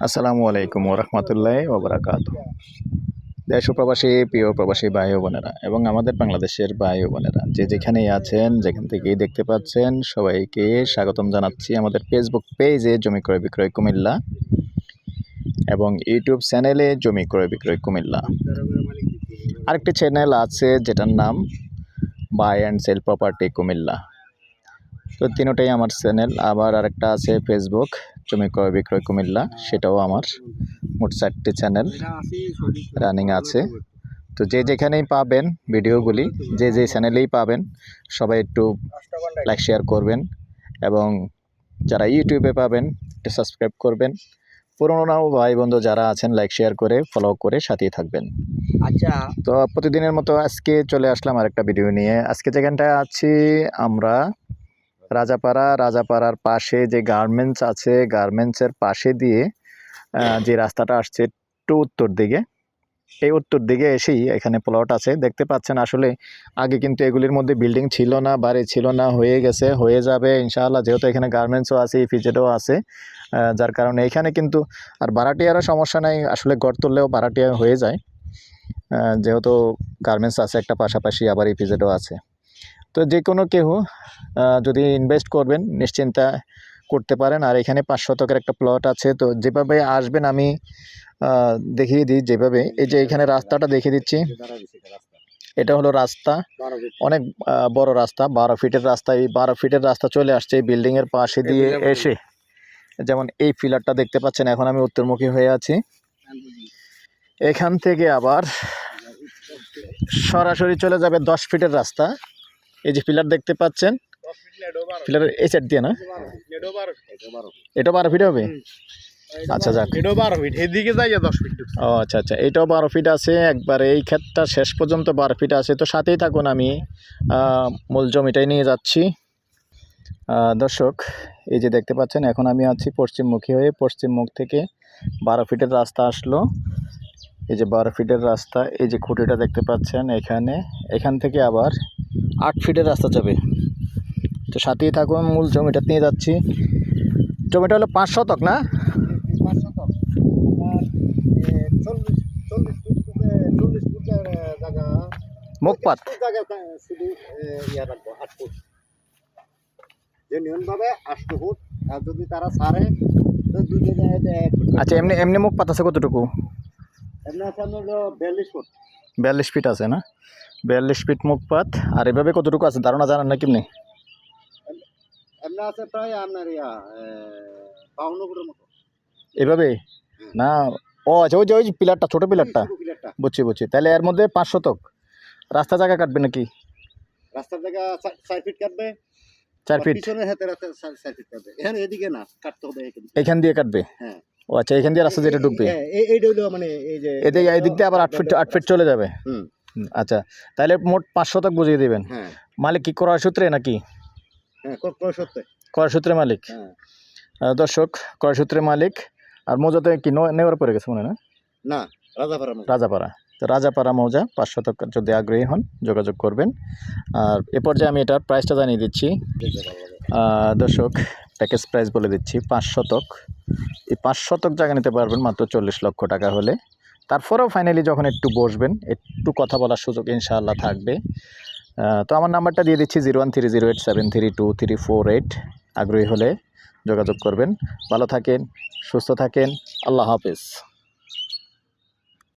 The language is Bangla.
আসসালামু আলাইকুম ওরহমতুল্লাহি ওবরাকাতুহ। দেশ ও প্রবাসী প্রিয় প্রবাসী ভাই ও বোনেরা এবং আমাদের বাংলাদেশের ভাই ও বোনেরা যে যেখানেই আছেন, যেখান থেকেই দেখতে পাচ্ছেন, সবাইকে স্বাগতম জানাচ্ছি আমাদের ফেসবুক পেজে জমি ক্রয় বিক্রয় কুমিল্লা এবং ইউটিউব চ্যানেলে জমি ক্রয় বিক্রয় কুমিল্লা। আরেকটি চ্যানেল আছে যেটার নাম buy and sell property Comilla. তো তিনটাই আমার চ্যানেল। আবার আরেকটা আছে ফেসবুক জমি ক্রয় বিক্রয় কুমিল্লা, সেটাও আমার। মোট 4টি চ্যানেল রানিং আছে। তো যে যেখানেই পাবেন ভিডিওগুলি, যে যে চ্যানেলেই পাবেন, সবাই একটু লাইক শেয়ার করবেন এবং যারা ইউটিউবে পাবেন একটু সাবস্ক্রাইব করবেন। পুরোনো ভাই বন্ধু যারা আছেন লাইক শেয়ার করে ফলো করে সাথেই থাকবেন। আচ্ছা, তো প্রতিদিনের মতো আজকে চলে আসলাম আরেকটা ভিডিও নিয়ে। আজকে যেখানটায় আছি আমরা রাজাপাড়ার পাশে যে গার্মেন্টস আছে, গার্মেন্টসের পাশে দিয়ে যে রাস্তাটা আসছে একটু উত্তর দিকে, এই উত্তর দিকে এসেই এখানে প্লট আছে দেখতে পাচ্ছেন। আসলে আগে কিন্তু এগুলির মধ্যে বিল্ডিং ছিল না, বাড়ি ছিল না, হয়ে গেছে, হয়ে যাবে ইনশাআল্লাহ। যেহেতু এখানে গার্মেন্টসও আছে, ইপিজেডও আছে, যার কারণে এখানে কিন্তু আর ভাড়াটিয়ারও সমস্যা নাই। আসলে গড় তুললেও ভাড়াটিয়া হয়ে যায়, যেহেতু গার্মেন্টস আছে একটা পাশাপাশি, আবার ইপিজেডও আছে। তো যে কোনো কেউ যদি ইনভেস্ট করবেন নিশ্চিন্তা করতে পারেন। আর এখানে 5 শতকের একটা প্লট আছে। তো যেভাবে আসবেন আমি দেখিয়ে দিই। যেভাবে এই যে এখানে রাস্তাটা দেখিয়ে দিচ্ছি, এটা হলো রাস্তা, অনেক বড় রাস্তা, 12 ফিটের রাস্তা। এই 12 ফিটের রাস্তা চলে আসছে এই বিল্ডিংয়ের পাশে দিয়ে এসে। যেমন এই পিলারটা দেখতে পাচ্ছেন, এখন আমি উত্তরমুখী হয়ে আছি। এখান থেকে আবার সরাসরি চলে যাবে 10 ফিটের রাস্তা। এই যে পিলার দেখতে পাচ্ছেন, পিলারের এই সাইড দিয়ে না, এটা 12 ফিট হবে। আচ্ছা যাক, এটাও 12 ফিট, এদিকে যাই 10 ফিট। ও আচ্ছা আচ্ছা, এইটাও 12 ফিট আছে। একবার এই ক্ষেতটা শেষ পর্যন্ত 12 ফিট আছে। তো সাথেই থাকুন, আমি মূল জমিটাই নিয়ে যাচ্ছি। দর্শক, এই যে দেখতে পাচ্ছেন, এখন আমি আছি পশ্চিমমুখী হয়ে। পশ্চিম মুখ থেকে 12 ফিটের রাস্তা আসলো। এই যে 12 ফিটের রাস্তা, এই যে খুঁটিটা দেখতে পাচ্ছেন এখান থেকে আবার 8 ফিটের রাস্তা যাবে। তো সাথেই থাকুন, মূল জমিটা নিয়ে যাচ্ছি। জমিটা হলো 5 শতক না? মুখপাত আচ্ছা, এমনি মুখপাত আছে কতটুকু? 42 ফিট আছে না? 42 ফিট মুখপাত। আর এভাবে কতটুকু আছে ধারণা জানান না কেমনি? এভাবে না? ও আচ্ছা, ওই যে পিলারটা, ছোট পিলারটা, বুঝছি। তাহলে এর মধ্যে 5 শতক রাস্তা জায়গা কাটবে নাকি? রাস্তার জায়গা 4 ফিট কাটবে, 4 ফিট পিছনের হাতে 4 ফিট কাটবে। এখানে এদিকে না, কাটতে হবে এখান দিয়ে কাটবে। হ্যাঁ, ও আচ্ছা, এখান দিয়ে রাস্তা যেটা ঢুকবে, এইটা হলো মানে এই যে এদিক দিয়ে আবার 8 ফিট চলে যাবে। আচ্ছা, তাহলে মোট 5 শতক বুঝিয়ে দেবেন। হ্যাঁ, মালিক কি ক্রয় সূত্রে নাকি? হ্যাঁ, ক্রয় সূত্রে মালিক। দর্শক, ক্রয় সূত্রে মালিক। আর মৌজাতে কি নেওয়ার পরে গেছে মনে না? রাজাপাড়া। তো রাজাপাড়া মৌজা 5 শতক। যদি আগ্রহী হন যোগাযোগ করবেন। আর এ পর্যায়ে আমি এটার প্রাইসটা জানিয়ে দিচ্ছি। দর্শক, প্যাকেজ প্রাইস বলে দিচ্ছি। 5 শতক, এই 5 শতক জায়গা নিতে পারবেন মাত্র 40 লক্ষ টাকা হলে। তারপরেও ফাইনালি যখন একটু বসবেন, একটু কথা বলার সুযোগ ইনশাআল্লাহ থাকবে। তো আমার নাম্বারটা দিয়ে দিচ্ছি 013087323348। আগ্রহী হলে যোগাযোগ করবেন। ভালো থাকেন, সুস্থ থাকেন, আল্লাহ হাফেজ।